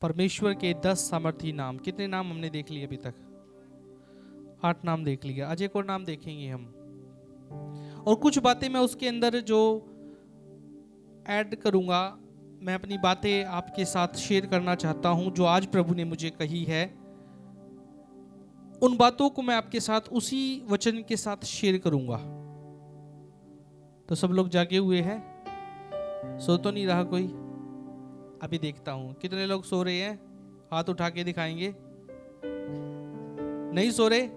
परमेश्वर के 10 सामर्थी नाम। कितने नाम हमने देख लिए अभी तक? 8 नाम देख लिया। आज एक और नाम देखेंगे हम, और कुछ बातें मैं उसके अंदर जो ऐड करूंगा, मैं अपनी बातें आपके साथ शेयर करना चाहता हूं जो आज प्रभु ने मुझे कही है। उन बातों को मैं आपके साथ उसी वचन के साथ शेयर करूंगा। तो सब लोग जागे हुए हैं? सो तो नहीं रहा कोई? अभी देखता हूं कितने लोग सो रहे हैं, हाथ उठा के दिखाएंगे। नहीं सो रहे?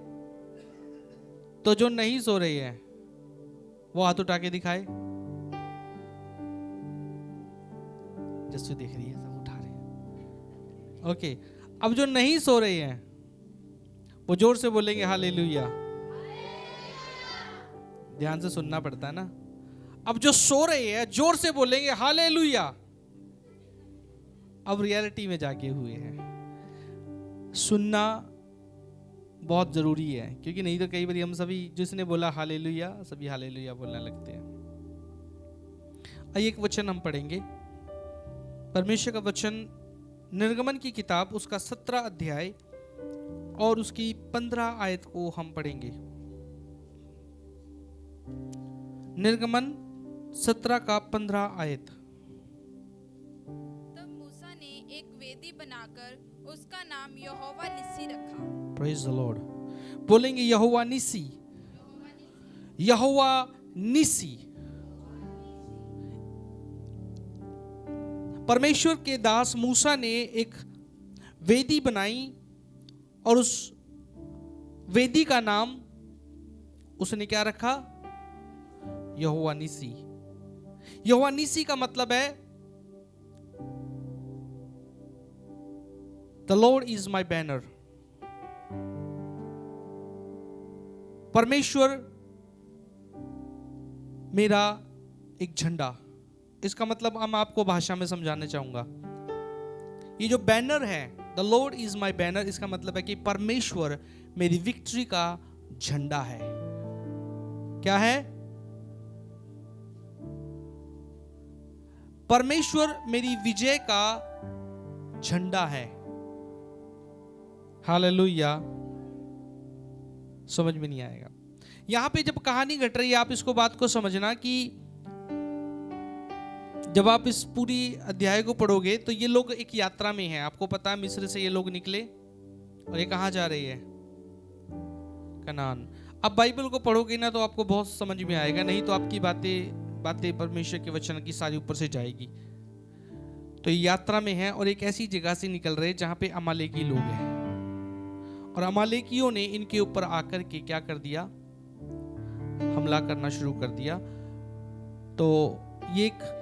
तो जो नहीं सो रहे हैं वो हाथ उठा के दिखाए। जस्सू देख रही है, सब उठा रहे हैं। ओके, अब जो नहीं सो रहे हैं वो जोर से बोलेंगे हालेलुया। ध्यान से सुनना पड़ता है ना। अब जो सो रहे हैं जोर से बोलेंगे हालेलुया। अब रियलिटी में जागे हुए हैं। सुनना बहुत जरूरी है, क्योंकि नहीं तो कई बार हम सभी जिसने बोला हालेलुया सभी हालेलुया बोलने लगते हैं। आइए एक वचन हम पढ़ेंगे, परमेश्वर का वचन निर्गमन की किताब उसका 17 अध्याय और उसकी 15 आयत को हम पढ़ेंगे। निर्गमन 17 का 15 आयत। तब मूसा ने एक वेदी बनाकर उसका नाम यहोवा निस्सी रखा। Praise the Lord. बोलेंगे यहोवा निस्सी, यहोवा निस्सी। परमेश्वर के दास मूसा ने एक वेदी बनाई और उस वेदी का नाम उसने क्या रखा? यहोवा निस्सी। यहोवा निस्सी का मतलब है the Lord is my banner. परमेश्वर मेरा एक झंडा। इसका मतलब हम आपको भाषा में समझाने चाहूंगा। ये जो बैनर है the Lord is my banner, इसका मतलब है कि परमेश्वर मेरी विक्ट्री का झंडा है। क्या है? परमेश्वर मेरी विजय का झंडा है। हालेलुया। समझ में नहीं आएगा। यहां पे जब कहानी घट रही है, आप इसको बात को समझना कि जब आप इस पूरी अध्याय को पढ़ोगे तो ये लोग एक यात्रा में हैं। आपको पता है मिस्र से ये लोग निकले और ये कहां जा रहे हैं? कनान। अब बाइबल को पढ़ोगे ना तो आपको बहुत समझ में आएगा, नहीं तो आपकी बातें परमेश्वर के वचन की सारी ऊपर से जाएगी। तो ये यात्रा में है और एक ऐसी जगह से निकल रहे जहां पे अमालेकी लोग हैं, और अमालेकियों ने इनके ऊपर आकर के क्या कर दिया? हमला करना शुरू कर दिया। तो ये एक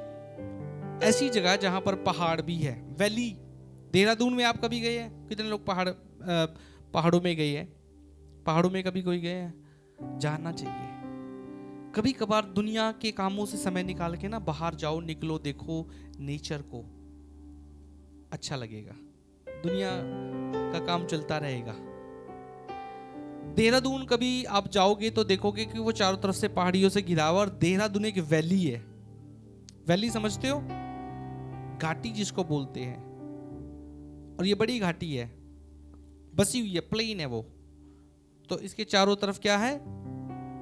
ऐसी जगह जहां पर पहाड़ भी है, वैली। देहरादून में आप कभी गए हैं? कितने लोग पहाड़ों में गए हैं? पहाड़ों में कभी कोई गए हैं? जानना चाहिए। कभी कभार दुनिया के कामों से समय निकाल के ना बाहर जाओ, निकलो, देखो नेचर को, अच्छा लगेगा। दुनिया का काम चलता रहेगा। देहरादून कभी आप जाओगे तो देखोगे कि वो चारों तरफ से पहाड़ियों से घिरा हुआ, और देहरादून एक वैली है। वैली समझते हो? घाटी जिसको बोलते हैं, और ये बड़ी घाटी है, बसी हुई है, प्लेन है वो। तो इसके चारों तरफ क्या है?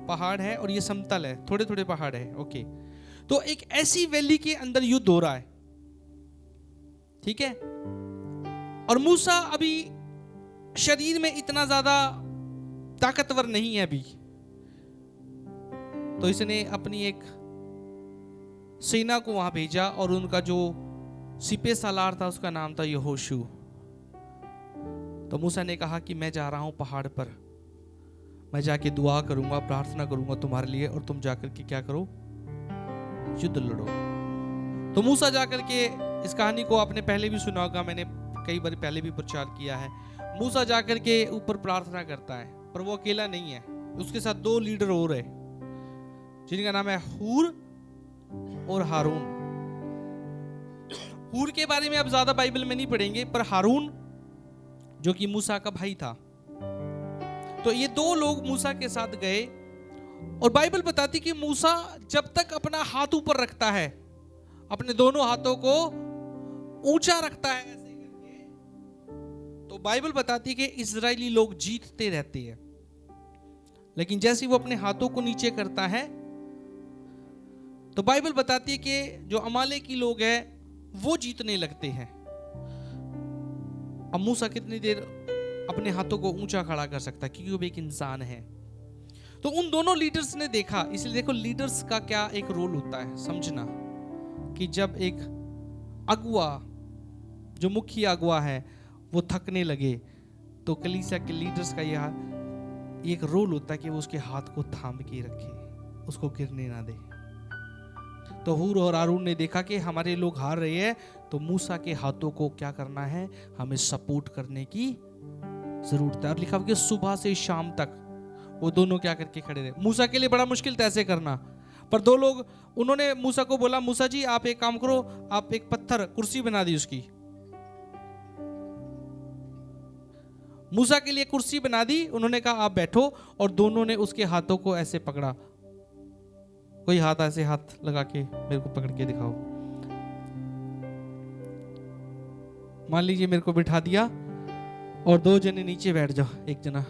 पहाड़ है, और ये समतल है, थोड़े थोड़े पहाड़ है। ओके, तो एक ऐसी वैली के अंदर युद्ध हो रहा है, ठीक है। और मूसा अभी शरीर में इतना ज्यादा ताकतवर नहीं है अभी, तो इसने अपनी एक सेना को वहां भेजा, और उनका जो सिपे सालार था उसका नाम था यहोशू। तो मूसा ने कहा कि मैं जा रहा हूं पहाड़ पर, मैं जाके दुआ करूंगा, प्रार्थना करूंगा तुम्हारे लिए, और तुम जाकर के क्या करो? युद्ध लड़ो। तो मूसा जाकर के, इस कहानी को आपने पहले भी सुना होगा, मैंने कई बार पहले भी प्रचार किया है। मूसा जाकर के ऊपर प्रार्थना करता है, पर वो अकेला नहीं है, उसके साथ 2 लीडर और है जिनका नाम है हूर और हारून। हूर के बारे में अब ज्यादा बाइबल में नहीं पढ़ेंगे, पर हारून जो कि मूसा का भाई था। तो ये 2 लोग मूसा के साथ गए, और बाइबल बताती कि मूसा जब तक अपना हाथ ऊपर रखता है, अपने दोनों हाथों को ऊंचा रखता है ऐसे करके, तो बाइबल बताती है कि इजरायली लोग जीतते रहते हैं, लेकिन जैसे ही वो अपने हाथों को नीचे करता है तो बाइबल बताती है कि जो अमालेकी लोग हैं वो जीतने लगते हैं। अब मूसा कितनी देर अपने हाथों को ऊंचा खड़ा कर सकता है, क्योंकि वो एक इंसान है। तो उन दोनों लीडर्स ने देखा, इसलिए देखो लीडर्स का क्या एक रोल होता है समझना, कि जब एक अगुआ, जो मुख्य अगुआ है, वो थकने लगे तो कलीसिया के लीडर्स का यह एक रोल होता है कि वो उसके हाथ को थाम के रखे, उसको गिरने ना दे। तो हूर और हारून ने देखा कि हमारे लोग हार रहे हैं, तो मूसा के हाथों को क्या करना है, हमें सपोर्ट करने की जरूरत है। और लिखा हुआ कि सुबह से शाम तक वो दोनों क्या करके खड़े रहे। मूसा के लिए बड़ा मुश्किल था ऐसे करना, पर दो लोग, उन्होंने मूसा को बोला, मूसा जी आप एक काम करो, आप एक पत्थर कुर्सी बना दी उसकी। मूसा के लिए कुर्सी बना दी, उन्होंने कहा आप बैठो, और दोनों ने उसके हाथों को ऐसे पकड़ा। कोई हाथ ऐसे हाथ लगा के मेरे को पकड़ के दिखाओ। मान लीजिए मेरे को बिठा दिया और दो जने नीचे बैठ जाओ, एक जना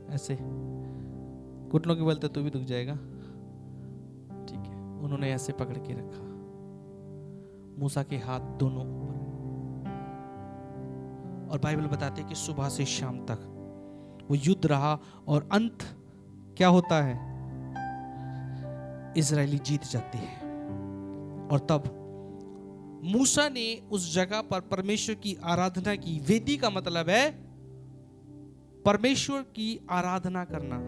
ऐसे घुटनों के बल तू भी दुख जाएगा, ठीक है। उन्होंने ऐसे पकड़ के रखा, मूसा के हाथ दोनों ऊपर, और बाइबल बताते है कि सुबह से शाम तक वो युद्ध रहा, और अंत क्या होता है, इजरायली जीत जाते हैं। और तब मूसा ने उस जगह पर परमेश्वर की आराधना की। वेदी का मतलब है परमेश्वर की आराधना करना।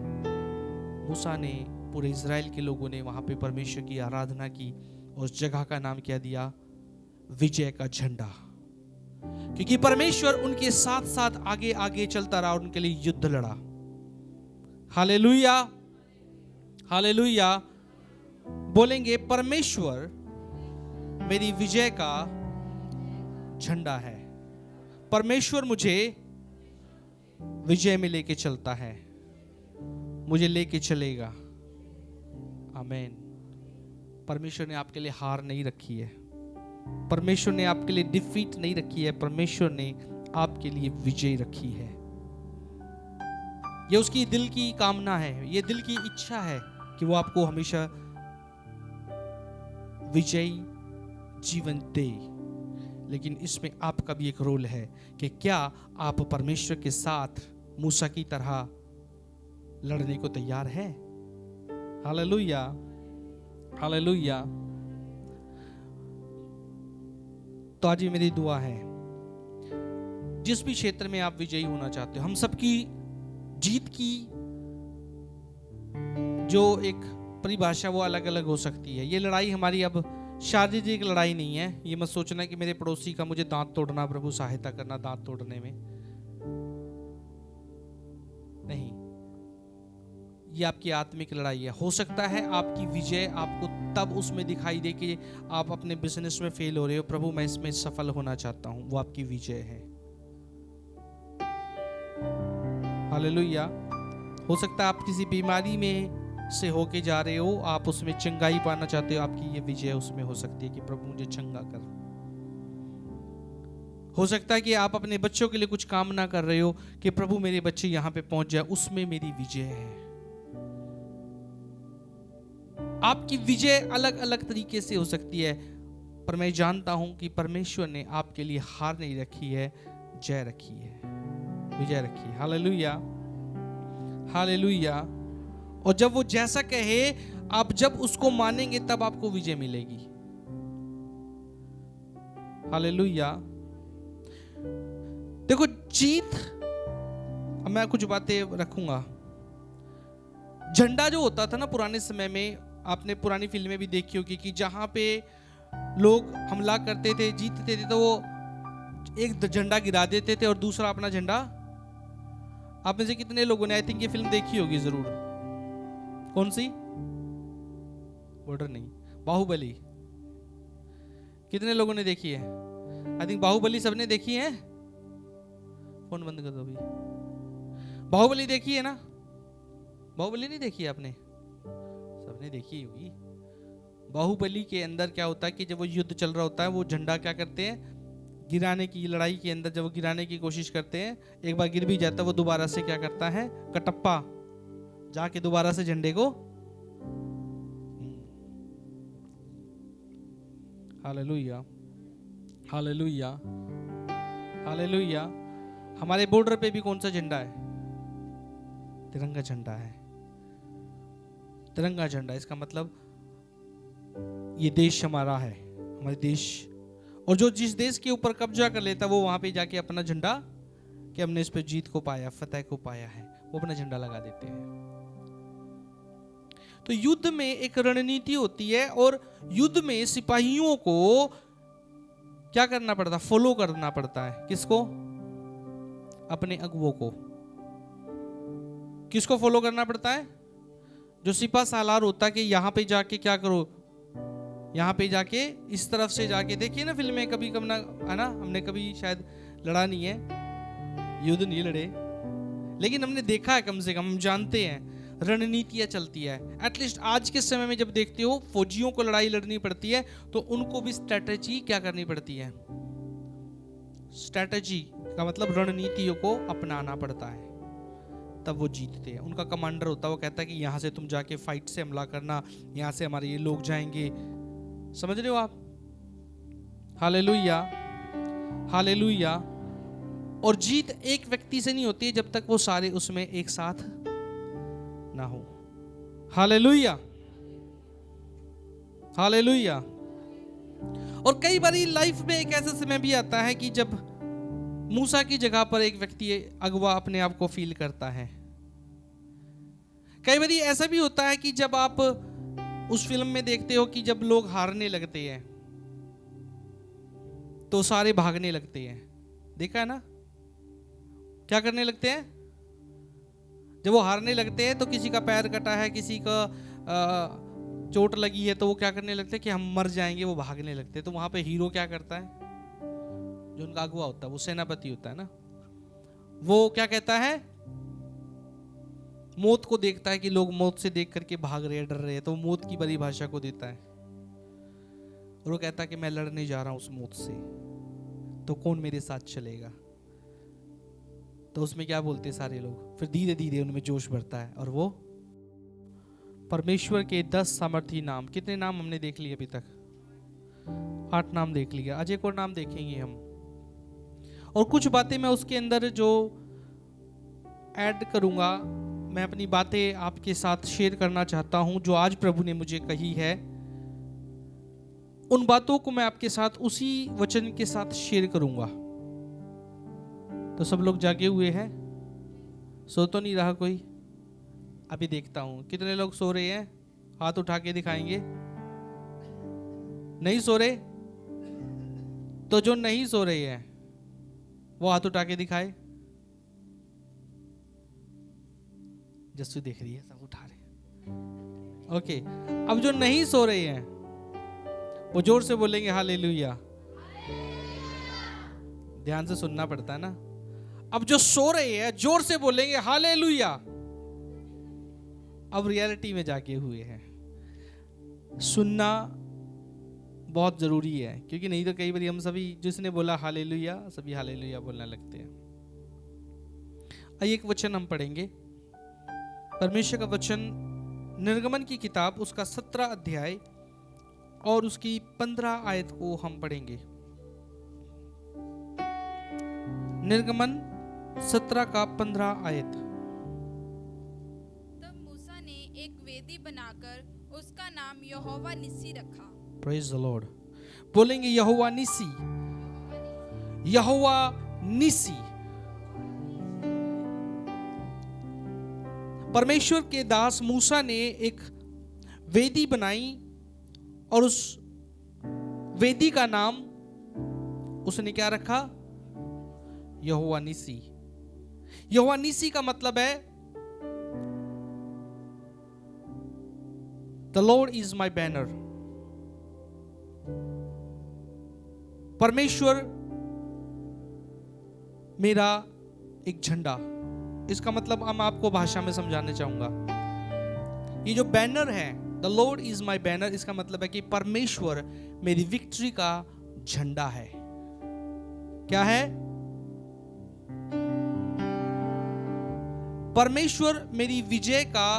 मूसा ने, पूरे इजराइल के लोगों ने वहां पे परमेश्वर की आराधना की, और उस जगह का नाम क्या दिया, विजय का झंडा। क्योंकि परमेश्वर उनके साथ साथ आगे आगे चलता रहा और उनके लिए युद्ध लड़ा। Hallelujah, hallelujah. बोलेंगे, परमेश्वर मेरी विजय का झंडा है, परमेश्वर मुझे विजय में लेके चलता है, मुझे लेके चलेगा। आमीन। परमेश्वर ने आपके लिए हार नहीं रखी है, परमेश्वर ने आपके लिए डिफीट नहीं रखी है, परमेश्वर ने आपके लिए विजय रखी है। यह उसकी दिल की कामना है, यह दिल की इच्छा है कि वो आपको हमेशा विजयी जीवन दे। लेकिन इसमें आपका भी एक रोल है कि क्या आप परमेश्वर के साथ मूसा की तरह लड़ने को तैयार है। Hallelujah, hallelujah. तो आज ये मेरी दुआ है, जिस भी क्षेत्र में आप विजयी होना चाहते हो, हम सबकी जीत की जो एक परिभाषा वो अलग अलग हो सकती है। ये लड़ाई हमारी अब शारीरिक लड़ाई नहीं है। ये मत सोचना कि मेरे पड़ोसी का मुझे दांत तोड़ना, प्रभु सहायता करना दांत तोड़ने में, नहीं। ये आपकी आत्मिक लड़ाई है। हो सकता है आपकी विजय आपको तब उसमें दिखाई दे कि आप अपने बिजनेस में फेल हो रहे हो, प्रभु मैं इसमें सफल होना चाहता हूं, वो आपकी विजय है। हालेलुया। हो सकता है आप किसी बीमारी में से होके जा रहे हो, आप उसमें चंगाई पाना चाहते हो, आपकी ये विजय उसमें हो सकती है कि प्रभु मुझे चंगा कर। हो सकता है कि आप अपने बच्चों के लिए कुछ कामना कर रहे हो कि प्रभु मेरे बच्चे यहां पे पहुंच जाए, उसमें मेरी विजय है। आपकी विजय अलग अलग तरीके से हो सकती है, पर मैं जानता हूं कि परमेश्वर ने आपके लिए हार नहीं रखी है, जय रखी है, विजय रखी है। Hallelujah, hallelujah. और जब वो जैसा कहे, आप जब उसको मानेंगे तब आपको विजय मिलेगी। हालेलुया। देखो जीत, अब मैं कुछ बातें रखूंगा। झंडा जो होता था ना पुराने समय में, आपने पुरानी फिल्में भी देखी होगी कि जहां पे लोग हमला करते थे, जीतते थे, तो वो एक झंडा गिरा देते थे और दूसरा अपना झंडा। आप में से कितने लोगों ने आई थिंक ये फिल्म देखी होगी जरूर। कौन सी? बॉर्डर नहीं, बाहुबली। कितने लोगों ने देखी है? आई थिंक बाहुबली सबने देखी है। फोन बंद कर दो अभी। बाहुबली देखी है ना? बाहुबली नहीं देखी है आपने? सबने देखी होगी। बाहुबली के अंदर क्या होता है कि जब वो युद्ध चल रहा होता है, वो झंडा क्या करते हैं, गिराने की लड़ाई के अंदर जब वो गिराने की कोशिश करते हैं, एक बार गिर भी जाता है, वो दोबारा से क्या करता है, कटप्पा जाके दोबारा से झंडे को। Hallelujah, hallelujah, hallelujah. हमारे बॉर्डर पे भी कौन सा झंडा है? तिरंगा झंडा है। तिरंगा झंडा, इसका मतलब ये देश हमारा है, हमारे देश। और जो जिस देश के ऊपर कब्जा कर लेता, वो वहां पे जाके अपना झंडा, कि हमने इस पे जीत को पाया, फतेह को पाया है, वो अपना झंडा लगा देते हैं। तो युद्ध में एक रणनीति होती है, और युद्ध में सिपाहियों को क्या करना पड़ता है? फॉलो करना पड़ता है। किसको? अपने अगुवों को। किसको फॉलो करना पड़ता है? जो सिपा सालार होता है कि यहाँ पे जाके क्या करो, यहाँ पे जाके इस तरफ से जाके, देखिए ना फिल्म में कभी कभी ना, है ना, हमने कभी शायद लड़ा नहीं है, युद्ध नहीं लड़े, लेकिन हमने देखा है, कम से कम हम जानते हैं रणनीतियां चलती है। एटलीस्ट आज के समय में जब देखते हो फौजियों को लड़ाई लड़नी पड़ती है, तो उनको भी स्ट्रेटेजी क्या करनी पड़ती है? स्ट्रेटेजी का मतलब रणनीतियों को अपनाना पड़ता है, तब वो जीतते हैं। उनका कमांडर होता है, वो कहता है कि यहाँ से तुम जाके फाइट से हमला करना, यहाँ से हमारे ये लोग जाएंगे। समझ रहे हो आप? Hallelujah, hallelujah. और जीत एक व्यक्ति से नहीं होती है जब तक वो सारे उसमें एक साथ ना हो। Hallelujah, hallelujah. और कई बार लाइफ में एक ऐसा समय भी आता है कि जब मूसा की जगह पर एक व्यक्ति अगवा अपने आप को फील करता है। कई बार ऐसा भी होता है कि जब आप उस फिल्म में देखते हो कि जब लोग हारने लगते हैं तो सारे भागने लगते हैं। देखा है ना? क्या करने लगते हैं? जब वो हारने लगते हैं तो किसी का पैर कटा है, किसी का चोट लगी है, तो वो क्या करने लगते हैं कि हम मर जाएंगे, वो भागने लगते हैं। तो वहां पे हीरो क्या करता है? जो उनका अगुआ होता है, वो सेनापति होता है ना, वो क्या कहता है? मौत को देखता है कि लोग मौत से देख करके भाग रहे हैं, डर रहे हैं, तो मौत की परिभाषा को देता है, और वो कहता है कि मैं लड़ने जा रहा हूं उस मौत से, तो कौन मेरे साथ चलेगा? तो उसमें क्या बोलते हैं सारे लोग? फिर धीरे धीरे उनमें जोश बढ़ता है, और वो परमेश्वर के 10 सामर्थी नाम। कितने नाम हमने देख लिए अभी तक? 8 नाम देख लिया। आज एक और नाम देखेंगे हम, और कुछ बातें मैं उसके अंदर जो ऐड करूंगा, मैं अपनी बातें आपके साथ शेयर करना चाहता हूं जो आज प्रभु ने मुझे कही है। उन बातों को मैं आपके साथ उसी वचन के साथ शेयर करूंगा। तो सब लोग जागे हुए हैं? सो तो नहीं रहा कोई? अभी देखता हूं कितने लोग सो रहे हैं, हाथ उठा के दिखाएंगे। नहीं सो रहे? तो जो नहीं सो रहे हैं वो हाथ उठा के दिखाए। जस्सू देख रही है, सब उठा रहे। ओके, अब जो नहीं सो रहे हैं वो जोर से बोलेंगे हालेलुया। ध्यान से सुनना पड़ता है ना। अब जो सो रहे हैं जोर से बोलेंगे हालेलुया। अब रियलिटी में जाके हुए हैं। सुनना बहुत जरूरी है, क्योंकि नहीं तो कई बार हम सभी, जिसने बोला हालेलुया, सभी हालेलुया बोलने लगते हैं। आइए एक वचन हम पढ़ेंगे, परमेश्वर का वचन, निर्गमन की किताब उसका 17 अध्याय और उसकी 15 आयत को हम पढ़ेंगे। निर्गमन 17 का 15 आयत। तब मूसा ने एक वेदी बनाकर उसका नाम यहोवा निस्सी रखा। Praise the Lord. बोलेंगे यहोवा निस्सी, यहोवा निस्सी। परमेश्वर के दास मूसा ने एक वेदी बनाई, और उस वेदी का नाम उसने क्या रखा? यहोवा निस्सी। यहोवा निस्सी का मतलब है the Lord is my banner. परमेश्वर मेरा एक झंडा। इसका मतलब हम आपको भाषा में समझाने चाहूंगा। ये जो बैनर है, the Lord is my banner, इसका मतलब है कि परमेश्वर मेरी विक्ट्री का झंडा है। क्या है? परमेश्वर मेरी विजय का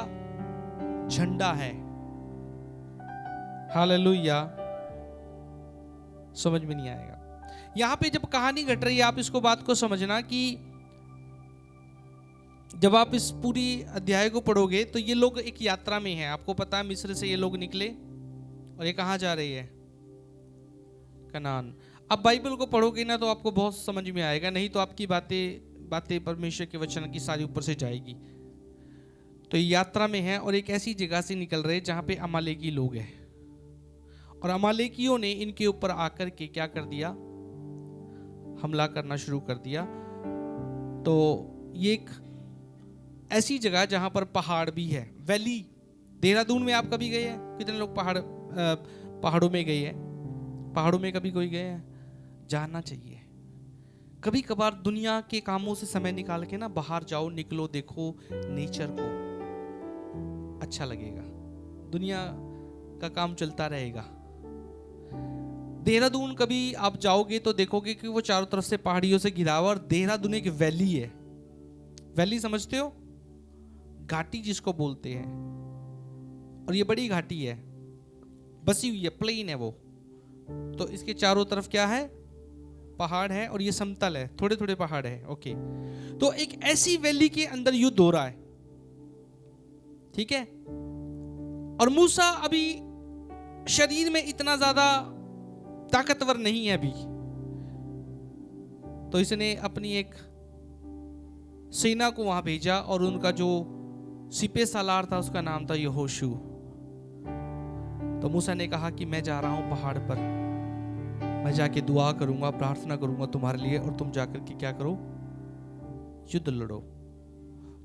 झंडा है। हालेलुया। समझ में नहीं आएगा। यहां पे जब कहानी घट रही है, आप इसको बात को समझना कि जब आप इस पूरी अध्याय को पढ़ोगे तो ये लोग एक यात्रा में हैं। आपको पता है मिस्र से ये लोग निकले और ये कहां जा रही है? कनान। अब बाइबल को पढ़ोगे ना तो आपको बहुत समझ में आएगा, नहीं तो आपकी बातें परमेश्वर के वचन की सारी ऊपर से जाएगी। तो ये यात्रा में है और एक ऐसी जगह से निकल रहे जहां पे अमालेकी लोग हैं, और अमालेकियों ने इनके ऊपर आकर के क्या कर दिया? हमला करना शुरू कर दिया। तो ये एक ऐसी जगह जहां पर पहाड़ भी है, वैली। देहरादून में आप कभी गए हैं? कितने लोग पहाड़ों में गए हैं? पहाड़ों में कभी कोई गए हैं? जाना चाहिए। कभी कभार दुनिया के कामों से समय निकाल के ना बाहर जाओ, निकलो, देखो नेचर को, अच्छा लगेगा। दुनिया का काम चलता रहेगा। देहरादून कभी आप जाओगे तो देखोगे कि वो चारों तरफ से पहाड़ियों से घिरा हुआ, और देहरादून एक वैली है। वैली समझते हो? घाटी जिसको बोलते हैं, और ये बड़ी घाटी है, बसी हुई है, प्लेन है वो। तो इसके चारों तरफ क्या है? पहाड़ है, और ये समतल है, थोड़े थोड़े पहाड़ है। ओके, तो एक ऐसी वैली के अंदर युद्ध हो रहा है, ठीक है। और मूसा अभी शरीर में इतना ज्यादा ताकतवर नहीं है अभी, तो इसने अपनी एक सेना को वहां भेजा, और उनका जो सिपे सालार था उसका नाम था यहोशू। तो मूसा ने कहा कि मैं जा रहा हूं पहाड़ पर, मैं जाके दुआ करूंगा, प्रार्थना करूंगा तुम्हारे लिए, और तुम जाकर के क्या करो? युद्ध लड़ो।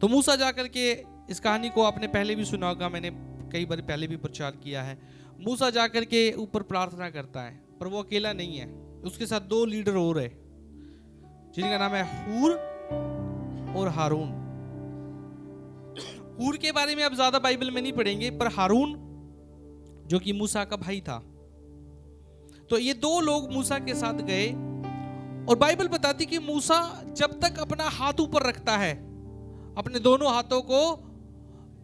तो मूसा जाकर के, इस कहानी को आपने पहले भी सुना होगा, मैंने कई बार पहले भी प्रचार किया है। मूसा जाकर के ऊपर प्रार्थना करता है, पर वो अकेला नहीं है, उसके साथ दो लीडर और है जिनका नाम है हूर और हारून। हूर के बारे में अब ज्यादा बाइबल में नहीं पढ़ेंगे, पर हारून जो कि मूसा का भाई था। तो ये दो लोग मूसा के साथ गए, और बाइबल बताती कि मूसा जब तक अपना हाथ ऊपर रखता है, अपने दोनों हाथों को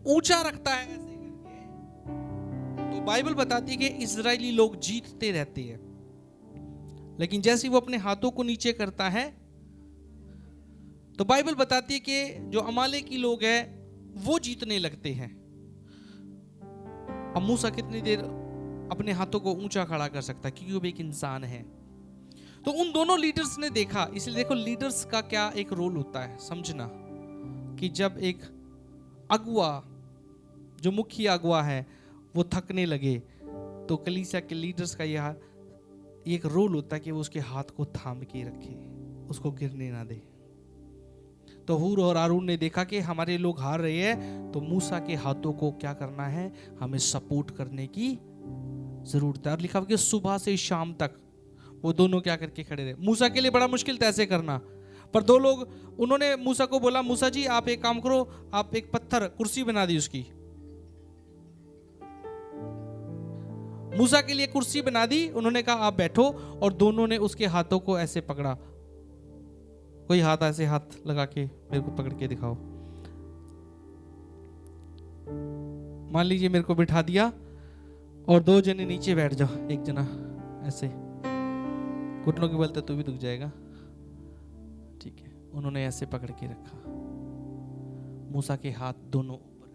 ऊंचा रखता है ऐसे करके, तो बाइबल बताती है कि इजरायली लोग जीतते रहते हैं। लेकिन जैसे वो अपने हाथों को नीचे करता है, तो बाइबल बताती है कि जो अमालेकी लोग हैं वो जीतने लगते हैं। अब मूसा कितनी देर अपने हाथों को ऊंचा खड़ा कर सकता है, क्योंकि वो एक इंसान है। तो उन दोनों लीडर्स ने देखा, इसलिए देखो लीडर्स का क्या एक रोल होता है समझना, कि जब एक अगुआ, जो मुख्य अगुआ है, वो थकने लगे, तो कलीसिया के लीडर्स का यह एक रोल होता है कि वो उसके हाथ को थाम के रखे, उसको गिरने ना दे। तो हूर और हारून ने देखा कि हमारे लोग हार रहे हैं, तो मूसा के हाथों को क्या करना है? हमें सपोर्ट करने की जरूरत है। और लिखा कि सुबह से शाम तक वो दोनों क्या करके खड़े रहे। मूसा के लिए बड़ा मुश्किल था ऐसे करना, पर दो लोग, उन्होंने मूसा को बोला, मूसा जी आप एक काम करो, आप एक पत्थर कुर्सी बना दी उसकी। मूसा के लिए कुर्सी बना दी, उन्होंने कहा आप बैठो, और दोनों ने उसके हाथों को ऐसे पकड़ा। कोई हाथ ऐसे हाथ लगा के मेरे को पकड़ के दिखाओ। मान लीजिए मेरे को बिठा दिया, और दो जने नीचे बैठ जाओ, एक जना ऐसे, घुटनों के बल तक तो भी दुख जाएगा, ठीक है। उन्होंने ऐसे पकड़ के रखा, मूसा के हाथ दोनों ऊपर,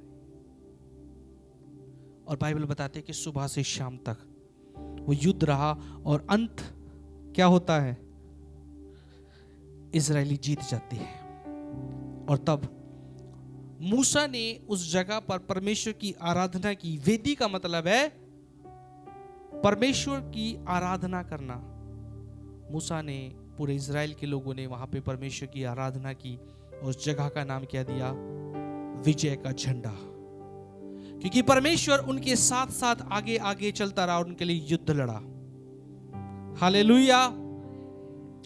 और बाइबल बताते हैं कि सुबह से शाम तक वो युद्ध रहा, और अंत क्या होता है? इजरायली जीत जाते हैं। और तब मूसा ने उस जगह पर परमेश्वर की आराधना की। वेदी का मतलब है परमेश्वर की आराधना करना। मूसा ने, पूरे इजराइल के लोगों ने वहां पे परमेश्वर की आराधना की, और उस जगह का नाम क्या दिया? विजय का झंडा। क्योंकि परमेश्वर उनके साथ साथ आगे आगे चलता रहा और उनके लिए युद्ध लड़ा। Hallelujah,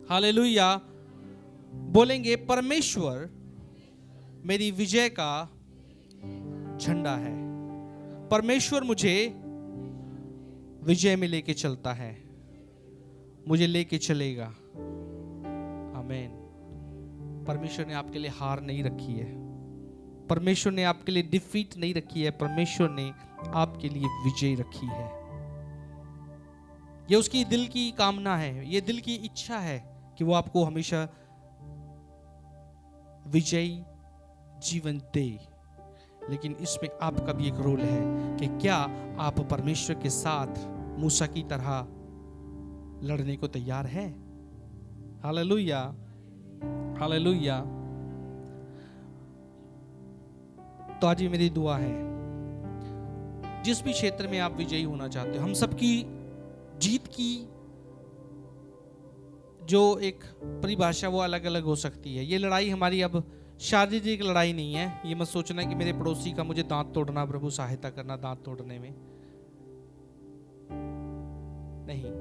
hallelujah. बोलेंगे, परमेश्वर मेरी विजय का झंडा है। परमेश्वर मुझे विजय में लेके चलता है, मुझे लेके चलेगा। आमेन। परमेश्वर ने आपके लिए हार नहीं रखी है, परमेश्वर ने आपके लिए डिफीट नहीं रखी है, परमेश्वर ने आपके लिए विजय रखी है। ये उसकी दिल की कामना है, ये दिल की इच्छा है कि वो आपको हमेशा विजयी जीवन दे। लेकिन इसमें आपका भी एक रोल है कि क्या आप परमेश्वर के साथ मूसा की तरह लड़ने को तैयार है। Hallelujah, hallelujah. तो आज ये मेरी दुआ है, जिस भी क्षेत्र में आप विजयी होना चाहते हो, हम सबकी जीत की जो एक परिभाषा वो अलग अलग हो सकती है। ये लड़ाई हमारी अब शारीरिक लड़ाई नहीं है। ये मत सोचना कि मेरे पड़ोसी का मुझे दांत तोड़ना, प्रभु सहायता करना दांत तोड़ने में, नहीं।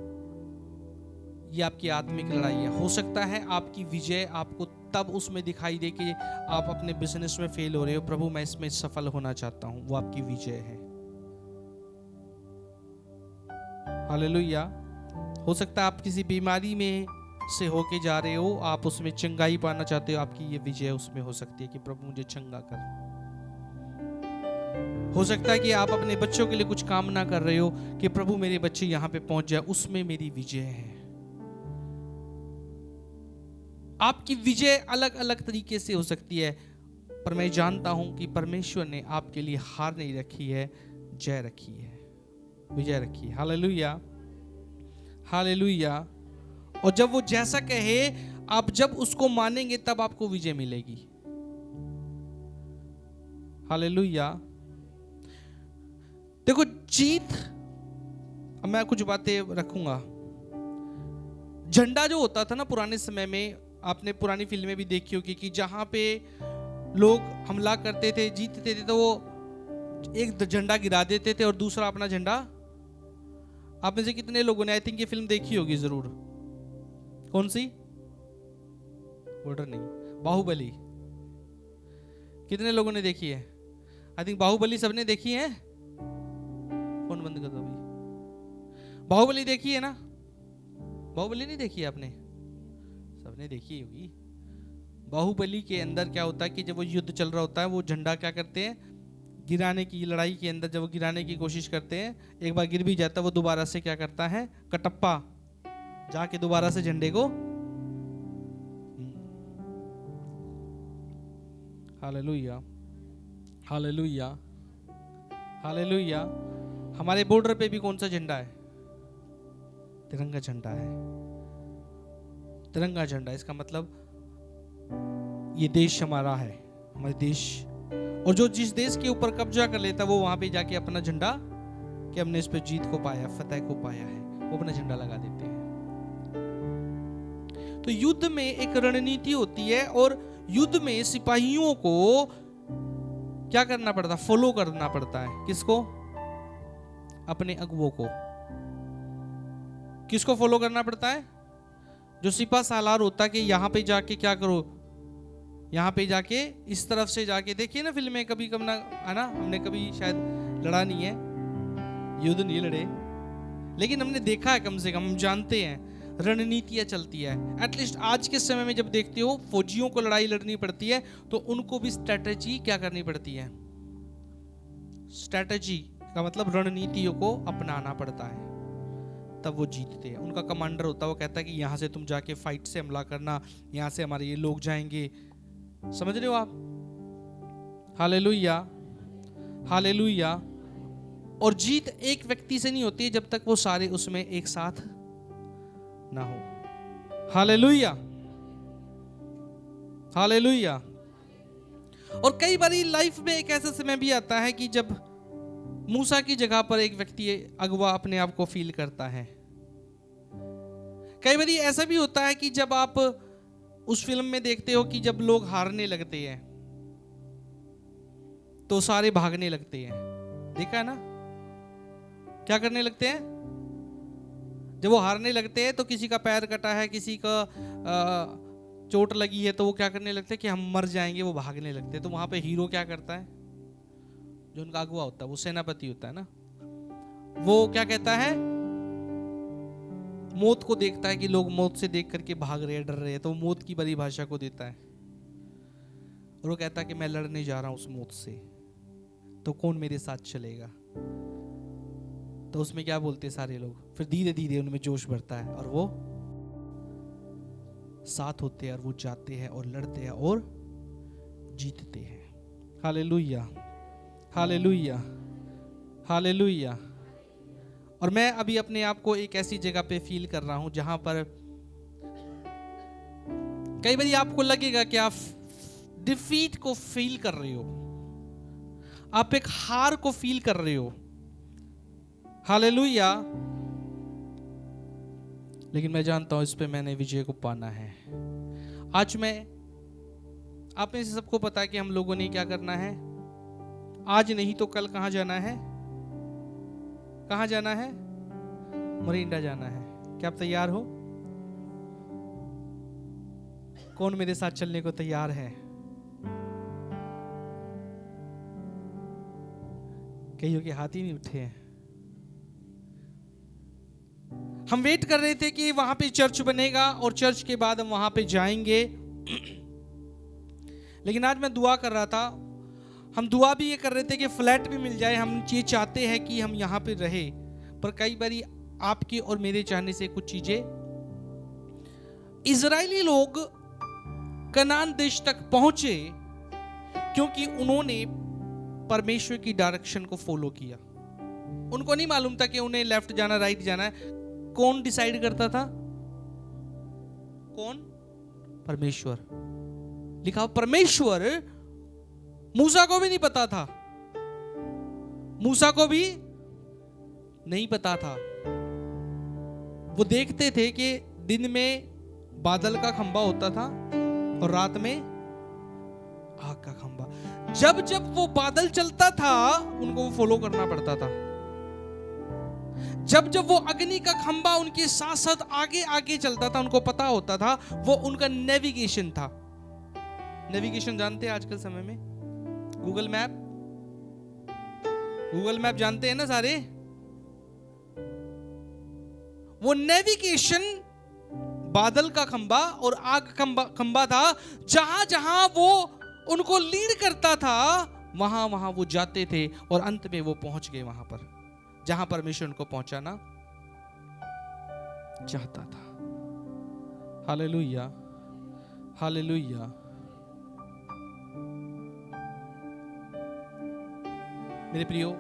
ये आपकी आत्मिक लड़ाई है। हो सकता है आपकी विजय आपको तब उसमें दिखाई दे कि आप अपने बिजनेस में फेल हो रहे हो, प्रभु मैं इसमें सफल होना चाहता हूं, वो आपकी विजय है। हालेलुया। हो सकता है आप किसी बीमारी में से होके जा रहे हो, आप उसमें चंगाई पाना चाहते हो, आपकी ये विजय उसमें हो सकती है कि प्रभु मुझे चंगा कर। हो सकता है कि आप अपने बच्चों के लिए कुछ कामना कर रहे हो कि प्रभु मेरे बच्चे यहां पे पहुंच जाए, उसमें मेरी विजय है। आपकी विजय अलग अलग तरीके से हो सकती है, पर मैं जानता हूं कि परमेश्वर ने आपके लिए हार नहीं रखी है, जय रखी है, विजय रखी है। Hallelujah, hallelujah. और जब वो जैसा कहे, आप जब उसको मानेंगे तब आपको विजय मिलेगी। हालेलुया। देखो जीत, अब मैं कुछ बातें रखूंगा। झंडा जो होता था ना पुराने समय में, आपने पुरानी फिल्में भी देखी होगी कि जहां पे लोग हमला करते थे, जीतते थे, तो वो एक झंडा गिरा देते थे और दूसरा अपना झंडा। आप में से कितने लोगों ने आई थिंक ये फिल्म देखी होगी जरूर। कौन सी? बॉर्डर नहीं, बाहुबली। कितने लोगों ने देखी है? आई थिंक बाहुबली सबने देखी है। फोन बंद कर दो अभी। बाहुबली देखी है ना? बाहुबली नहीं देखी है आपने? सबने देखी होगी। बाहुबली के अंदर क्या होता है कि जब वो युद्ध चल रहा होता है, वो झंडा क्या करते हैं, गिराने की लड़ाई के अंदर जब वो गिराने की कोशिश करते हैं, एक बार गिर भी जाता है, वो दोबारा से क्या करता है, कटप्पा जाके दोबारा से झंडे को। Hallelujah, hallelujah, hallelujah. हमारे बॉर्डर पे भी कौन सा झंडा है? तिरंगा झंडा है। तिरंगा झंडा, इसका मतलब ये देश हमारा है, हमारे देश। और जो जिस देश के ऊपर कब्जा कर लेता है, वो वहां पे जाके अपना झंडा, कि हमने इस पे जीत को पाया, फतेह को पाया है, वो अपना झंडा लगा देते हैं। तो युद्ध में एक रणनीति होती है, और युद्ध में सिपाहियों को क्या करना पड़ता है? फॉलो करना पड़ता है। किसको? अपने अगुवों को। किसको फॉलो करना पड़ता है? जो सिपा सालार होता है कि यहाँ पे जाके क्या करो, यहाँ पे जाके इस तरफ से जाके, देखिए ना फिल्म में कभी कभी ना, है ना, हमने कभी शायद लड़ा नहीं है, युद्ध नहीं लड़े, लेकिन हमने देखा है, कम से कम हम जानते हैं रणनीतियां चलती है। एटलीस्ट आज के समय में जब देखते हो फौजियों को लड़ाई लड़नी पड़ती है, तो उनको भी स्ट्रेटेजी क्या करनी पड़ती है? स्ट्रेटेजी का मतलब रणनीतियों को अपनाना पड़ता है, तब वो जीतते हैं। उनका कमांडर होता है, वो कहता है कि यहाँ से तुम जाके फाइट से हमला करना, यहाँ से हमारे ये लोग जाएंगे। समझ रहे हो आप? Hallelujah, hallelujah. और जीत एक व्यक्ति से नहीं होती है जब तक वो सारे उसमें एक साथ ना हो। Hallelujah, hallelujah. और कई बार लाइफ में एक ऐसा समय भी आता है कि जब मूसा की जगह पर एक व्यक्ति अगवा अपने आप को फील करता है। कई बार ऐसा भी होता है कि जब आप उस फिल्म में देखते हो कि जब लोग हारने लगते हैं तो सारे भागने लगते हैं। देखा है ना? क्या करने लगते हैं? जब वो हारने लगते हैं तो किसी का पैर कटा है, किसी का चोट लगी है, तो वो क्या करने लगते हैं कि हम मर जाएंगे, वो भागने लगते हैं। तो वहां पे हीरो क्या करता है? जो उनका अगुआ होता है, वो सेनापति होता है ना, वो क्या कहता है? मौत को देखता है कि लोग मौत से देख करके भाग रहे हैं, डर रहे हैं, तो मौत की बड़ी भाषा को देता है और वो कहता है कि मैं लड़ने जा रहा हूं उस मौत से, तो कौन मेरे साथ चलेगा। तो उसमें क्या बोलते सारे लोग, फिर धीरे धीरे उनमें जोश बढ़ता है और वो साथ होते हैं और वो जाते हैं और लड़ते हैं और जीतते हैं। Hallelujah, hallelujah, hallelujah. और मैं अभी अपने आप को एक ऐसी जगह पे फील कर रहा हूं जहां पर कई बार आपको लगेगा कि आप डिफीट को फील कर रहे हो, आप एक हार को फील कर रहे हो। हालेलुया। लेकिन मैं जानता हूं इस पे मैंने विजय को पाना है। आज मैं आप में से सबको पता है कि हम लोगों ने क्या करना है, आज नहीं तो कल कहां जाना है, कहां जाना है, मोरिंडा जाना है। क्या आप तैयार हो? कौन मेरे साथ चलने को तैयार है? कईयों के हाथ ही नहीं उठे हैं। हम वेट कर रहे थे कि वहां पे चर्च बनेगा और चर्च के बाद हम वहां पे जाएंगे। लेकिन आज मैं दुआ कर रहा था, हम दुआ भी ये कर रहे थे कि फ्लैट भी मिल जाए। हम ये चाहते हैं कि हम यहाँ पे रहे, पर कई बारी आपके और मेरे चाहने से कुछ चीजें, इजरायली लोग कनान देश तक पहुंचे क्योंकि उन्होंने परमेश्वर की डायरेक्शन को फॉलो किया। उनको नहीं मालूम था कि उन्हें लेफ्ट जाना, राइट जाना है। कौन डिसाइड करता था? कौन? परमेश्वर। लिखा परमेश्वर। मूसा को भी नहीं पता था, मूसा को भी नहीं पता था। वो देखते थे कि दिन में बादल का खंबा होता था और रात में आग का खंबा। जब जब वो बादल चलता था उनको वो फॉलो करना पड़ता था। जब जब वो अग्नि का खंबा उनके साथ साथ आगे आगे चलता था, उनको पता होता था, वो उनका नेविगेशन था। नेविगेशन जानते हैं आजकल समय में? गूगल मैप, गूगल मैप जानते हैं ना सारे? वो नेविगेशन बादल का खंबा और आग का खंबा था। जहां जहां वो उनको लीड करता था वहां वहां वो जाते थे और अंत में वो पहुंच गए वहां पर जहां परमेश्वर उनको पहुंचाना चाहता था। Hallelujah, hallelujah. मेरे प्रियो,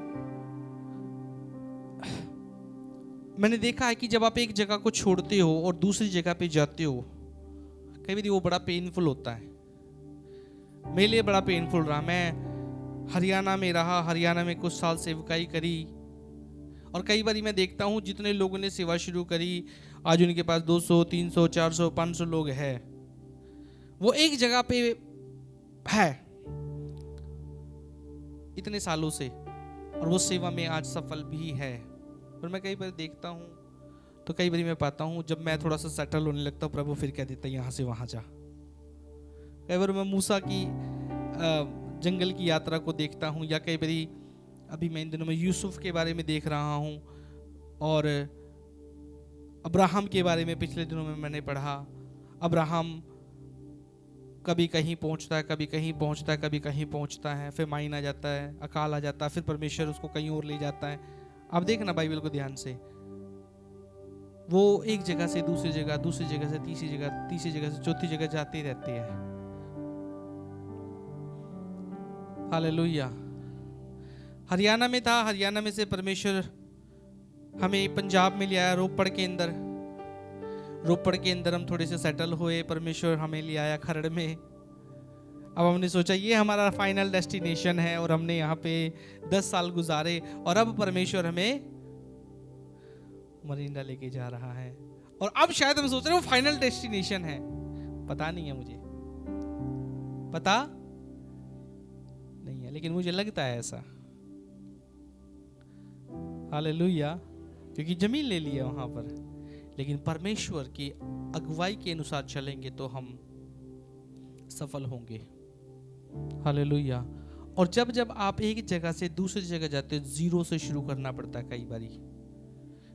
मैंने देखा है कि जब आप एक जगह को छोड़ते हो और दूसरी जगह पे जाते हो, कई बार वो बड़ा पेनफुल होता है। मेरे लिए बड़ा पेनफुल रहा। मैं हरियाणा में रहा, हरियाणा में कुछ साल सेवकाई करी और कई बार मैं देखता हूँ जितने लोगों ने सेवा शुरू करी, आज उनके पास 200, 300, 400, 500 लोग हैं। वो एक जगह पे है इतने सालों से और वो सेवा में आज सफल भी है। और मैं कई बार देखता हूँ तो कई बार मैं पाता हूँ जब मैं थोड़ा सा सेटल होने लगता हूँ, प्रभु फिर कह देता है यहाँ से वहाँ जा। कई बार मैं मूसा की जंगल की यात्रा को देखता हूँ, या कई बारी अभी मैं इन दिनों में यूसुफ के बारे में देख रहा हूँ और अब्राहम के बारे में पिछले दिनों में मैंने पढ़ा। अब्राहम कभी कहीं पहुंचता है, कभी कहीं पहुंचता है, कभी कहीं पहुंचता है, फिर माइन आ जाता है, अकाल आ जाता है, फिर परमेश्वर उसको कहीं और ले जाता है। आप देखना बाइबल को ध्यान से, वो एक जगह से दूसरी जगह, दूसरी जगह से तीसरी जगह, तीसरी जगह से चौथी जगह जाते रहते हैं। हालेलुया। हरियाणा में था, हरियाणा में से परमेश्वर हमें पंजाब में ले आया, रोपड़ के अंदर। रोपड़ के अंदर हम थोड़े से सेटल हुए, परमेश्वर हमें ले आया खरड़ में। अब हमने सोचा ये हमारा फाइनल डेस्टिनेशन है और हमने यहाँ पे 10 साल गुजारे और अब परमेश्वर हमें मोरिंडा लेके जा रहा है। और अब शायद हम सोच रहे हैं वो फाइनल डेस्टिनेशन है, पता नहीं है, मुझे पता नहीं है, लेकिन मुझे लगता है ऐसा। हालेलुया। क्योंकि जमीन ले लिया वहां पर, लेकिन परमेश्वर की अगुवाई के अनुसार चलेंगे तो हम सफल होंगे। हालेलुया। और जब जब आप एक जगह से दूसरी जगह जाते हो, जीरो से शुरू करना पड़ता है। कई बारी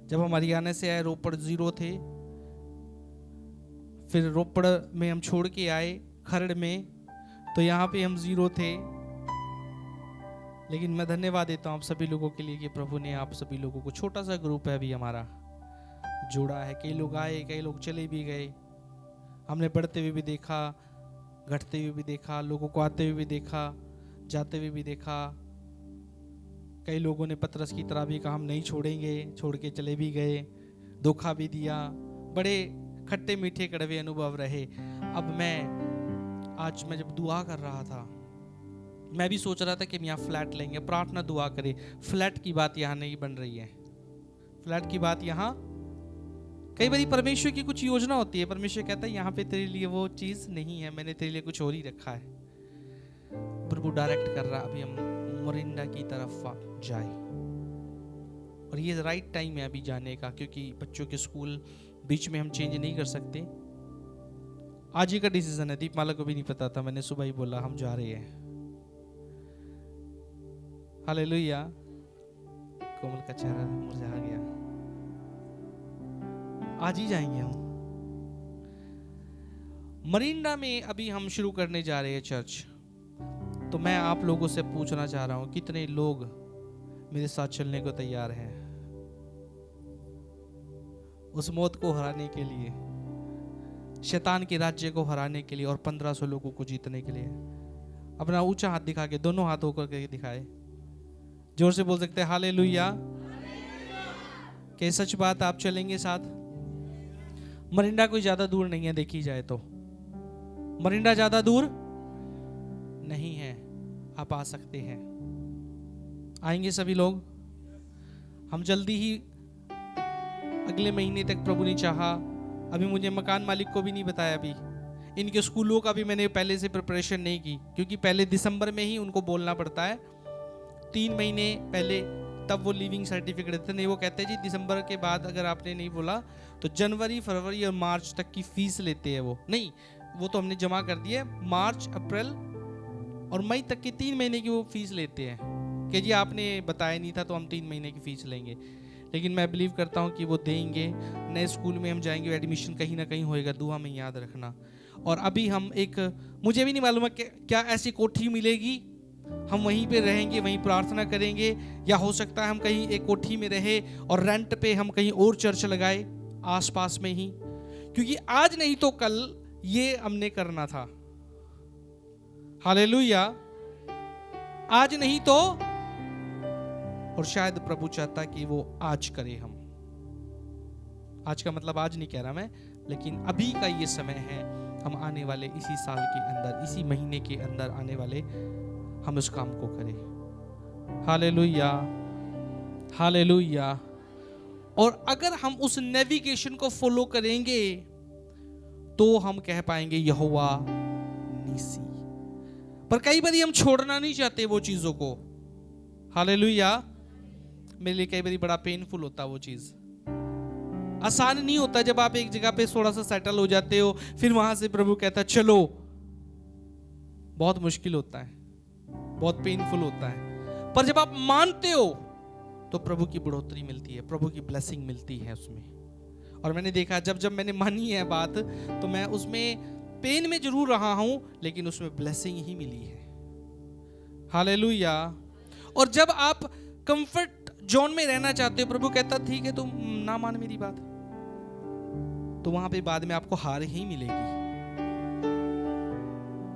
जब हम हरियाणा से आए, रोपड़ जीरो थे, फिर रोपड़ में हम छोड़ के आए, खरड़ में, तो यहाँ पे हम 0 थे। लेकिन मैं धन्यवाद देता हूँ आप सभी लोगों के लिए कि प्रभु ने आप सभी लोगों को, छोटा सा ग्रुप है अभी हमारा, जोड़ा है। कई लोग आए, कई लोग चले भी गए। हमने बढ़ते हुए भी देखा, घटते हुए भी देखा, लोगों को आते हुए भी देखा, जाते हुए भी देखा। कई लोगों ने पतरस की तरह भी कहा हम नहीं छोड़ेंगे, छोड़ के चले भी गए, धोखा भी दिया। बड़े खट्टे मीठे कड़वे अनुभव रहे। अब आज मैं जब दुआ कर रहा था, मैं भी सोच रहा था कि हम यहाँ फ्लैट लेंगे, प्रार्थना दुआ करें। फ्लैट की बात यहाँ नहीं बन रही है। फ्लैट की बात यहाँ, कई बार परमेश्वर की कुछ योजना होती है, परमेश्वर कहता है यहाँ पे तेरे लिए वो चीज नहीं है, मैंने तेरे लिए कुछ और ही रखा है। प्रभु डायरेक्ट कर रहा, अभी हम मोरिंडा की तरफ जाए, और ये राइट टाइम है अभी जाने का, क्योंकि बच्चों के स्कूल बीच में हम चेंज नहीं कर सकते। आज ही का डिसीजन है, दीपमाला को भी नहीं पता था, मैंने सुबह ही बोला हम जा रहे हैं। हालेलुया। कोमल का चेहरा मुरझा गया। आज ही जाएंगे हम। मरिंडा में अभी हम शुरू करने जा रहे हैं चर्च। तो मैं आप लोगों से पूछना चाह रहा हूं, कितने लोग मेरे साथ चलने को तैयार हैं उस मौत को हराने के लिए, शैतान के राज्य को हराने के लिए, और 1500 लोगों को जीतने के लिए? अपना ऊंचा हाथ दिखा के, दोनों हाथ होकर के दिखाए, जोर से बोल सकते हैं हालेलुया। क्या सच बात आप चलेंगे साथ? मरिंडा कोई ज्यादा दूर नहीं है, देखी जाए तो मरिंडा ज्यादा दूर नहीं है, आप आ सकते हैं। आएंगे सभी लोग। हम जल्दी ही अगले महीने तक, प्रभु ने चाहा, अभी मुझे मकान मालिक को भी नहीं बताया, अभी इनके स्कूलों का भी मैंने पहले से प्रिपरेशन नहीं की, क्योंकि पहले दिसंबर में ही उनको बोलना पड़ता है, 3 महीने पहले, तब वो लिविंग सर्टिफिकेट देते। नहीं, वो कहते हैं जी दिसंबर के बाद अगर आपने नहीं बोला तो जनवरी, फरवरी और मार्च तक की फीस लेते हैं वो। नहीं, वो तो हमने जमा कर दिया, मार्च, अप्रैल और मई तक की 3 महीने की वो फीस लेते हैं कि जी आपने बताया नहीं था तो हम 3 महीने की फीस लेंगे। लेकिन मैं बिलीव करता हूँ कि वो देंगे। नए स्कूल में हम जाएंगे, एडमिशन कहीं ना कहीं होएगा, दुआ में याद रखना। और अभी हम मुझे भी नहीं मालूम है कि क्या ऐसी कोठी मिलेगी, हम वहीं पे रहेंगे, वहीं प्रार्थना करेंगे, या हो सकता है हम कहीं एक कोठी में रहे और रेंट पे हम कहीं और चर्च लगाए आसपास में ही, क्योंकि आज नहीं तो कल ये हमने करना था। हालेलुया। आज नहीं तो, और शायद प्रभु चाहता कि वो आज करे। हम आज का मतलब आज नहीं कह रहा मैं, लेकिन अभी का ये समय है, हम आने वाले इसी साल के अंदर, इसी महीने के अंदर आने वाले हम उस काम को करें। Hallelujah, hallelujah. और अगर हम उस नेविगेशन को फॉलो करेंगे तो हम कह पाएंगे यहोवा नीसी। पर कई बार हम छोड़ना नहीं चाहते वो चीजों को। हालेलुया। मेरे लिए कई बार बड़ा पेनफुल होता वो चीज, आसान नहीं होता। जब आप एक जगह पे थोड़ा सा सेटल हो जाते हो, फिर वहां से प्रभु कहता है चलो, बहुत मुश्किल होता है, बहुत पेनफुल होता है। पर जब आप मानते हो तो प्रभु की बढ़ोतरी मिलती है, प्रभु की ब्लेसिंग मिलती है उसमें। और मैंने देखा जब मैंने मानी है बात, तो मैं उसमें पेन में जरूर रहा हूं, लेकिन उसमें ब्लेसिंग ही मिली है। हालेलुया। और जब आप कंफर्ट जोन में रहना चाहते हो, प्रभु कहता ठीक है तुम ना मान मेरी बात, तो वहां पे बाद में आपको हार ही मिलेगी।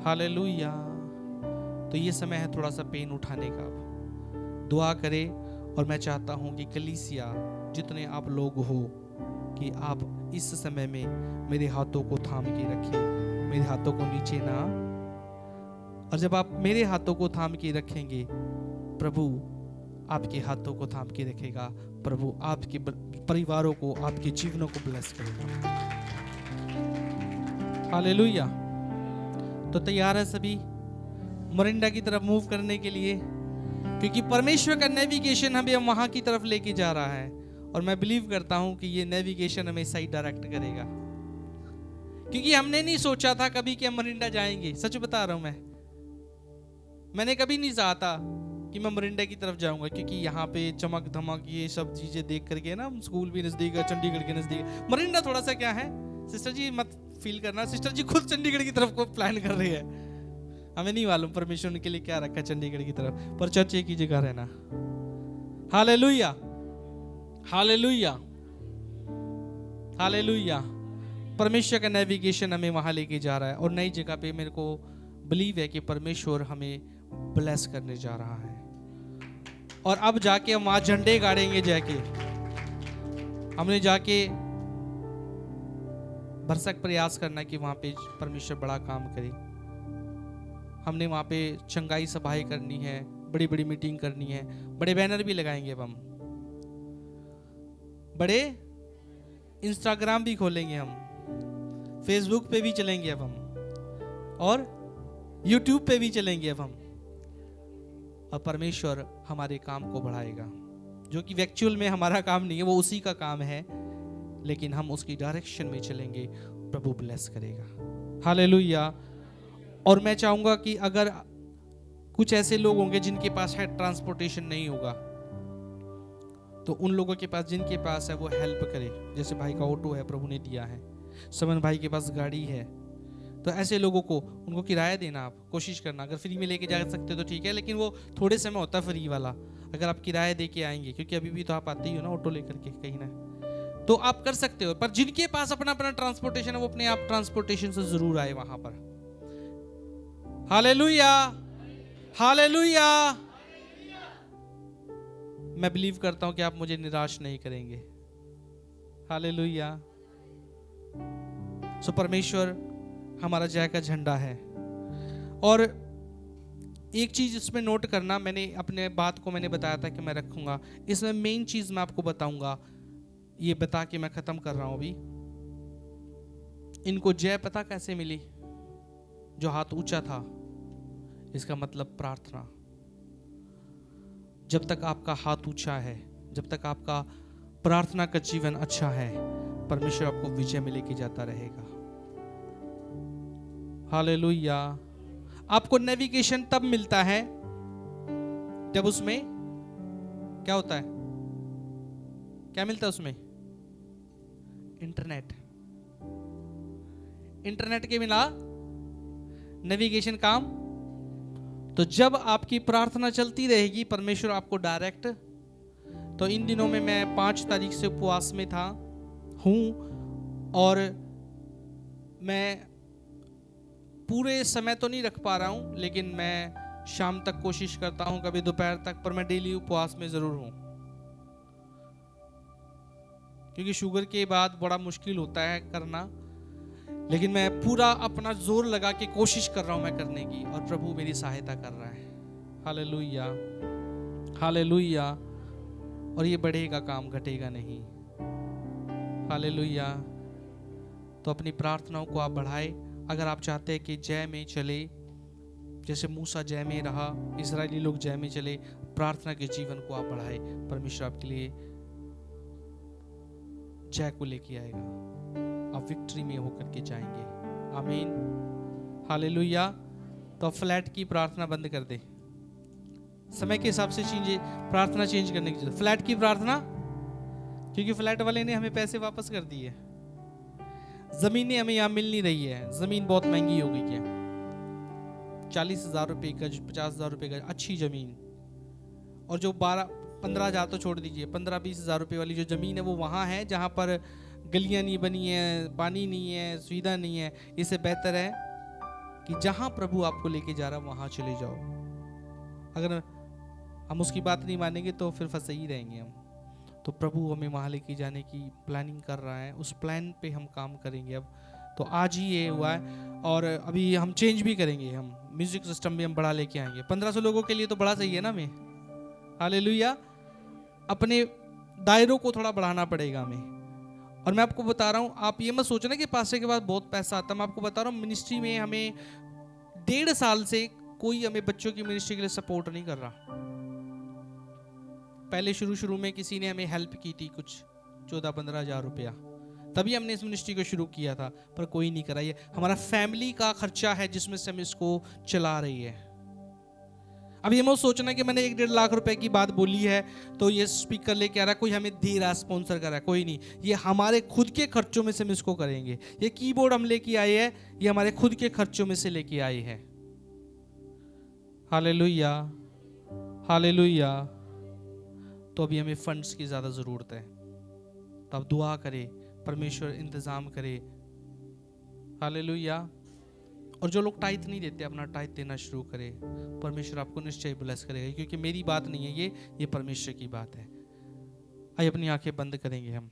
हालेलुया। तो ये समय है थोड़ा सा पेन उठाने का। दुआ करें। और मैं चाहता हूं कि कलीसिया जितने आप लोग हो, कि आप इस समय में मेरे हाथों को थाम के रखें, मेरे हाथों को नीचे ना। और जब आप मेरे हाथों को थाम के रखेंगे, प्रभु आपके हाथों को थाम के रखेगा, प्रभु आपके परिवारों को, आपके जीवनों को ब्लेस करेगा। हालेलुया। तो तैयार है सभी मोरिंडा की तरफ मूव करने के लिए? क्योंकि परमेश्वर का नेविगेशन हमें वहां की तरफ लेके जा रहा है, और मैं बिलीव करता हूं कि ये नेविगेशन हमें सही डायरेक्ट करेगा। क्योंकि हमने नहीं सोचा था कभी कि हम मोरिंडा जाएंगे। सच बता रहा हूं, मैंने कभी नहीं चाहता कि मैं मोरिंडा की तरफ जाऊंगा, क्योंकि यहाँ पे चमक धमक ये सब चीजें देख करके ना, स्कूल भी नजदीक है, चंडीगढ़ के नजदीक। मोरिंडा थोड़ा सा क्या है, सिस्टर जी मत फील करना, सिस्टर जी खुद चंडीगढ़ की तरफ को प्लान कर रही है। हमें नहीं मालूम परमेश्वर ने के लिए क्या रखा चंडीगढ़ की तरफ, पर चर्च एक ही जगह रहना। Hallelujah, hallelujah, hallelujah. परमेश्वर का नेविगेशन हमें वहां लेके जा रहा है, और नई जगह पे मेरे को बिलीव है कि परमेश्वर हमें ब्लेस करने जा रहा है। और अब जाके हम वहां झंडे गाड़ेंगे, जाके हमने जाके भरसक प्रयास करना कि वहां पे परमेश्वर बड़ा काम करे। हमने वहां पे चंगाई सभाएं करनी है, बड़ी बड़ी मीटिंग करनी है, बड़े बैनर भी लगाएंगे। अब हम बड़े इंस्टाग्राम भी खोलेंगे, हम फेसबुक पे भी चलेंगे अब हम, और यूट्यूब पे भी चलेंगे अब हम। और परमेश्वर हमारे काम को बढ़ाएगा, जो कि एक्चुअल में हमारा काम नहीं है, वो उसी का काम है, लेकिन हम उसकी डायरेक्शन में चलेंगे, प्रभु ब्लेस करेगा। हालेलुया। और मैं चाहूंगा कि अगर कुछ ऐसे लोग होंगे जिनके पास है ट्रांसपोर्टेशन नहीं होगा, तो उन लोगों के पास जिनके पास है वो हेल्प करे। जैसे भाई का ऑटो है, प्रभु ने दिया है, समन भाई के पास गाड़ी है, तो ऐसे लोगों को उनको किराया देना, आप कोशिश करना। अगर फ्री में लेके जा सकते हो तो ठीक है, लेकिन वो थोड़े समय होता है फ्री वाला। अगर आप किराया दे के आएंगे, क्योंकि अभी भी तो आप आते ही हो ना ऑटो लेकर के कहीं ना, तो आप कर सकते हो। पर जिनके पास अपना अपना ट्रांसपोर्टेशन है, वो अपने आप ट्रांसपोर्टेशन से जरूर आए वहां पर। Hallelujah, hallelujah. मैं बिलीव करता हूं कि आप मुझे निराश नहीं करेंगे। हालेलुया। सो परमेश्वर हमारा जय का झंडा है। और एक चीज इसमें नोट करना, मैंने अपने बात को मैंने बताया था कि मैं रखूंगा, इसमें मेन चीज मैं आपको बताऊंगा, ये बता के मैं खत्म कर रहा हूं अभी। इनको जय पता कैसे मिली? जो हाथ ऊंचा था, इसका मतलब प्रार्थना। जब तक आपका हाथ ऊंचा है, जब तक आपका प्रार्थना का जीवन अच्छा है, परमेश्वर आपको विजय में लेके जाता रहेगा। हालेलुया। आपको नेविगेशन तब मिलता है जब उसमें क्या होता है, क्या मिलता है उसमें? इंटरनेट। इंटरनेट के बिना नेविगेशन काम। तो जब आपकी प्रार्थना चलती रहेगी, परमेश्वर आपको डायरेक्ट। तो इन दिनों में मैं 5 तारीख से उपवास में हूं, और मैं पूरे समय तो नहीं रख पा रहा हूं, लेकिन मैं शाम तक कोशिश करता हूं, कभी दोपहर तक, पर मैं डेली उपवास में जरूर हूं, क्योंकि शुगर के बाद बड़ा मुश्किल होता है करना। लेकिन मैं पूरा अपना जोर लगा के कोशिश कर रहा हूं मैं करने की, और प्रभु मेरी सहायता कर रहा है। Hallelujah, hallelujah. और ये बढ़ेगा, काम घटेगा नहीं। हालेलुया। तो अपनी प्रार्थनाओं को आप बढ़ाए। अगर आप चाहते हैं कि जय में चले, जैसे मूसा जय में रहा, इजरायली लोग जय में चले, प्रार्थना के जीवन को आप बढ़ाए, परमेश्वर आपके लिए जय को लेके आएगा, आप विक्ट्री में होकर के जाएंगे। आमीन, हालेलुया। तो फ्लैट की प्रार्थना बंद कर दे, समय के हिसाब से प्रार्थना चेंज करने की जरूरत। फ्लैट की प्रार्थना, क्योंकि फ्लैट वाले ने हमें पैसे वापस कर दिए, जमीनें हमें यहाँ मिल नहीं रही है, जमीन बहुत महंगी हो गई है, 40,000 रुपये गज, 50,000 रुपये गज अच्छी जमीन। और जो 15,000 तो छोड़ दीजिए, 15-20 हज़ार रुपये वाली जो जमीन है, वो वहाँ है जहाँ पर गलियाँ नहीं बनी है, पानी नहीं है, सुविधा नहीं है। इससे बेहतर है कि जहाँ प्रभु आपको लेके जा रहा है वहाँ चले जाओ। अगर हम उसकी बात नहीं मानेंगे तो फिर फंसे ही रहेंगे हम। तो प्रभु हमें वहाँ लेके जाने की प्लानिंग कर रहा है, उस प्लान पे हम काम करेंगे। अब तो आज ही ये हुआ है, और अभी हम चेंज भी करेंगे, हम म्यूजिक सिस्टम भी हम बड़ा लेके आएंगे। 1500 लोगों के लिए तो बड़ा सही है ना हमें। हालेलुया। अपने दायरों को थोड़ा बढ़ाना पड़ेगा हमें। और मैं आपको बता रहा हूँ, आप ये मत सोचना कि पास्टर के बाद बहुत पैसा आता है। मैं आपको बता रहा हूँ, मिनिस्ट्री में हमें 1.5 साल से कोई हमें बच्चों की मिनिस्ट्री के लिए सपोर्ट नहीं कर रहा। पहले शुरू में किसी ने हमें हेल्प की थी, कुछ 14-15 हज़ार रुपया, तभी हमने इस मिनिस्ट्री को शुरू किया था, पर कोई नहीं करा। ये हमारा फैमिली का खर्चा है जिसमें से हम इसको चला रही है। अब ये मत सोचना कि मैंने 1-1.5 लाख रुपए की बात बोली है तो ये स्पीकर लेके आ रहा है, कोई हमें दे रहा, स्पॉन्सर कर रहा है, कोई नहीं। ये हमारे खुद के खर्चों में से हम इसको करेंगे। ये कीबोर्ड हम लेके आए हैं, ये हमारे खुद के खर्चों में से लेके आए हैं। Hallelujah, hallelujah. तो अभी हमें फंड्स की ज़्यादा ज़रूरत है, तो आप दुआ करें, परमेश्वर इंतज़ाम करे। हालेलुया। और जो लोग टाइथ नहीं देते, अपना टाइथ देना शुरू करें, परमेश्वर आपको निश्चय ब्लेस करेगा, क्योंकि मेरी बात नहीं है ये परमेश्वर की बात है। आइए अपनी आंखें बंद करेंगे हम।